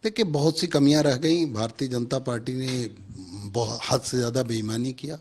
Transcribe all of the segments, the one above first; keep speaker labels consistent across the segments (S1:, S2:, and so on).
S1: देखिए, बहुत सी कमियां रह गई। भारतीय जनता पार्टी ने बहुत हद से ज़्यादा बेईमानी किया।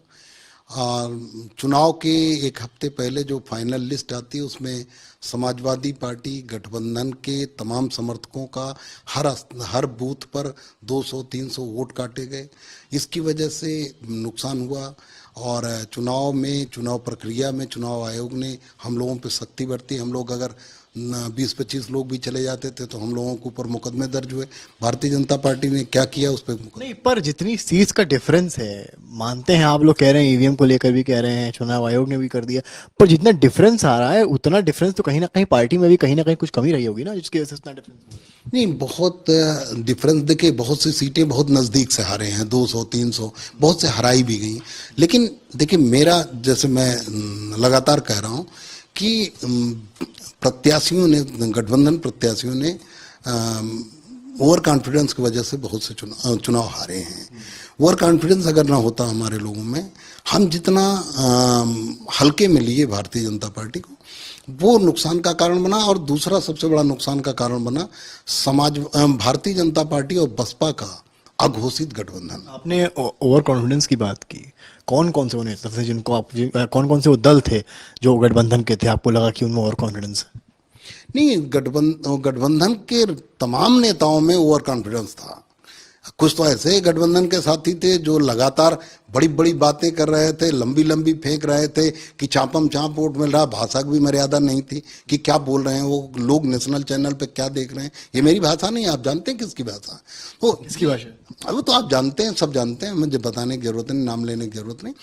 S1: और चुनाव के एक हफ्ते पहले जो फाइनल लिस्ट आती है उसमें समाजवादी पार्टी गठबंधन के तमाम समर्थकों का हर हर बूथ पर 200-300 वोट काटे गए। इसकी वजह से नुकसान हुआ। और चुनाव में, चुनाव प्रक्रिया में चुनाव आयोग ने हम लोगों पर सख्ती बरती। हम लोग अगर 20-25 लोग भी चले जाते थे तो हम लोगों के ऊपर मुकदमे दर्ज हुए। भारतीय जनता पार्टी ने क्या किया उस पर?
S2: नहीं, पर जितनी सीट्स का डिफरेंस है, मानते हैं आप लोग कह रहे हैं, ईवीएम को लेकर भी कह रहे हैं, चुनाव आयोग ने भी कर दिया, पर जितना डिफरेंस आ रहा है उतना डिफरेंस तो कहीं ना कहीं पार्टी में भी कहीं ना कहीं कुछ कमी रही होगी ना, जिसकी वजह से इतना डिफरेंस।
S1: नहीं, बहुत डिफरेंस। देखिए, बहुत सी सीटें बहुत नज़दीक से हारे हैं, 200-300, बहुत से हराई भी गई। लेकिन देखिए, मेरा जैसे मैं लगातार कह रहा हूं कि प्रत्याशियों ने, गठबंधन प्रत्याशियों ने ओवर कॉन्फिडेंस की वजह से बहुत से चुनाव हारे हैं। ओवर कॉन्फिडेंस अगर ना होता हमारे लोगों में, हम जितना हल्के में लिए भारतीय जनता पार्टी को, वो नुकसान का कारण बना। और दूसरा सबसे बड़ा नुकसान का कारण बना भारतीय जनता पार्टी और बसपा का अघोषित गठबंधन।
S2: आपने ओवर कॉन्फिडेंस की बात की, कौन कौन से वो नेता थे जिनको आप, कौन कौन से वो दल थे जो गठबंधन के थे, आपको लगा कि उनमें ओवर कॉन्फिडेंस है?
S1: नहीं, गठबंधन के तमाम नेताओं में ओवर कॉन्फिडेंस था। कुछ तो ऐसे गठबंधन के साथी थे जो लगातार बड़ी बड़ी बातें कर रहे थे, लंबी लंबी फेंक रहे थे कि चापम चाप वोट मिल रहा। भाषा की भी मर्यादा नहीं थी कि क्या बोल रहे हैं वो लोग, नेशनल चैनल पे क्या देख रहे हैं। ये मेरी भाषा नहीं, आप जानते हैं किसकी भाषा। तो
S2: किसकी भाषा?
S1: अब तो आप जानते हैं, सब जानते हैं, मुझे बताने की जरूरत नहीं, नाम लेने की जरूरत नहीं।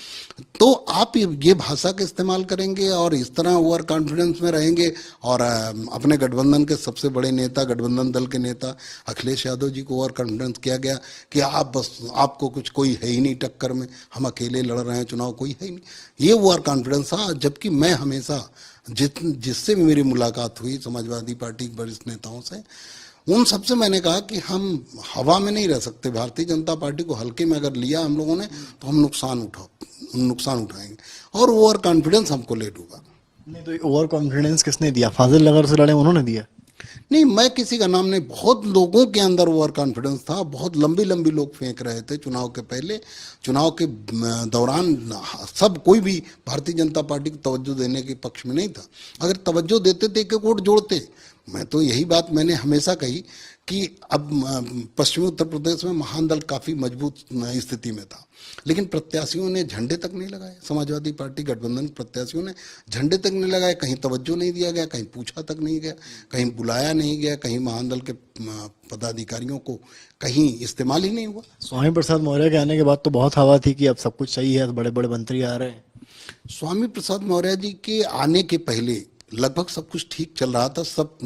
S1: तो आप ये भाषा का इस्तेमाल करेंगे और इस तरह ओवर कॉन्फिडेंस में रहेंगे। और अपने गठबंधन के सबसे बड़े नेता, गठबंधन दल के नेता अखिलेश यादव जी को ओवर कॉन्फिडेंस किया गया कि आप बस, आपको कुछ कोई है ही नहीं टक्कर में, हम अकेले लड़ रहे हैं चुनाव, कोई है ही नहीं। ये ओवर कॉन्फिडेंस था। जबकि मैं हमेशा जिससे भी मेरी मुलाकात हुई समाजवादी पार्टी के वरिष्ठ नेताओं से, उन सबसे मैंने कहा कि हम हवा में नहीं रह सकते। भारतीय जनता पार्टी को हल्के में अगर लिया हम लोगों ने तो हम नुकसान उठाएंगे और ओवर कॉन्फिडेंस हमको ले डूबा।
S2: नहीं, तो ओवर कॉन्फिडेंस किसने दिया? फाजिल नगर से लड़े उन्होंने दिया?
S1: नहीं, मैं किसी का नाम नहीं, बहुत लोगों के अंदर ओवर कॉन्फिडेंस था। बहुत लंबी लंबी लोग फेंक रहे थे चुनाव के पहले, चुनाव के दौरान। सब कोई भी भारतीय जनता पार्टी को तवज्जो देने के पक्ष में नहीं था। अगर तवज्जो देते तो एक एक वोट जोड़ते। मैं तो यही बात मैंने हमेशा कही कि अब पश्चिमी उत्तर प्रदेश में महान दल काफ़ी मजबूत स्थिति में था, लेकिन प्रत्याशियों ने झंडे तक नहीं लगाए। समाजवादी पार्टी गठबंधन प्रत्याशियों ने झंडे तक नहीं लगाए, कहीं तवज्जो नहीं दिया गया, कहीं पूछा तक नहीं गया, कहीं बुलाया नहीं गया, कहीं महान दल के पदाधिकारियों को कहीं इस्तेमाल ही नहीं हुआ।
S2: स्वामी प्रसाद मौर्य के आने के बाद तो बहुत हवा थी कि अब सब कुछ सही है, बड़े बड़े मंत्री आ रहे हैं।
S1: स्वामी प्रसाद मौर्य जी के आने के पहले लगभग सब कुछ ठीक चल रहा था, सब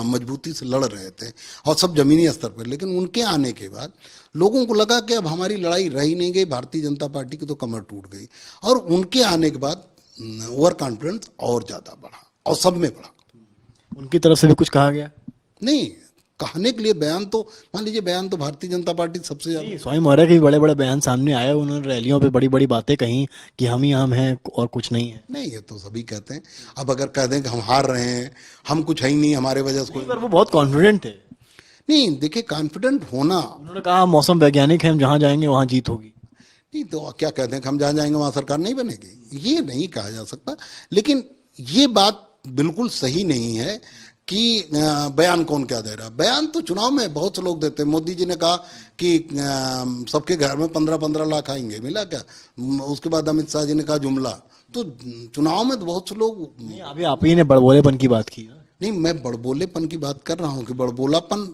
S1: मजबूती से लड़ रहे थे और सब जमीनी स्तर पर। लेकिन उनके आने के बाद लोगों को लगा कि अब हमारी लड़ाई रही नहीं गई, भारतीय जनता पार्टी की तो कमर टूट गई। और उनके आने के बाद ओवर कॉन्फिडेंस और ज़्यादा बढ़ा और सब में बढ़ा।
S2: उनकी तरफ से भी कुछ कहा गया?
S1: नहीं, कहने के लिए बयान तो, मान लीजिए, बयान तो भारतीय जनता पार्टी सबसे ज़्यादा।
S2: नहीं, स्वामी मौर्य के भी बड़े बड़े बयान सामने आए, उन्होंने रैलियों पे बड़ी बड़ी बातें कही कि हम ही हम हैं और कुछ नहीं है।
S1: नहीं, ये तो सभी कहते हैं। अब अगर कह दें कि हम हार रहे हैं, हम कुछ है ही नहीं, हमारे वजह से कोई।
S2: पर वो बहुत कॉन्फिडेंट थे।
S1: नहीं, देखिए, कॉन्फिडेंट होना।
S2: उन्होंने कहा हम मौसम वैज्ञानिक हैं, हम जहाँ जाएंगे वहाँ जीत होगी।
S1: नहीं तो क्या कहते हैं कि हम जहाँ जाएंगे वहाँ सरकार नहीं बनेगी, ये नहीं कहा जा सकता। लेकिन ये बात बिल्कुल सही नहीं है कि बयान कौन क्या दे रहा है। बयान तो चुनाव में बहुत से लोग देते हैं। मोदी जी ने कहा कि सबके घर में 15-15 लाख आएंगे, मिला क्या? उसके बाद अमित शाह जी ने कहा जुमला। तो चुनाव में तो बहुत से लोग।
S2: नहीं, अभी आप ही ने बड़बोलेपन की बात की ना।
S1: नहीं, मैं बड़बोलेपन की बात कर रहा हूँ कि बड़बोलापन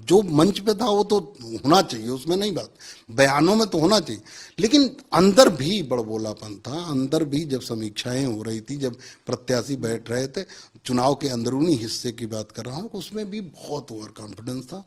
S1: जो मंच पे था वो तो होना चाहिए, उसमें नहीं बात, बयानों में तो होना चाहिए। लेकिन अंदर भी बड़बोलापन था। अंदर भी जब समीक्षाएं हो रही थी, जब प्रत्याशी बैठ रहे थे, चुनाव के अंदरूनी हिस्से की बात कर रहा हूँ, उसमें भी बहुत ओवर कॉन्फिडेंस था।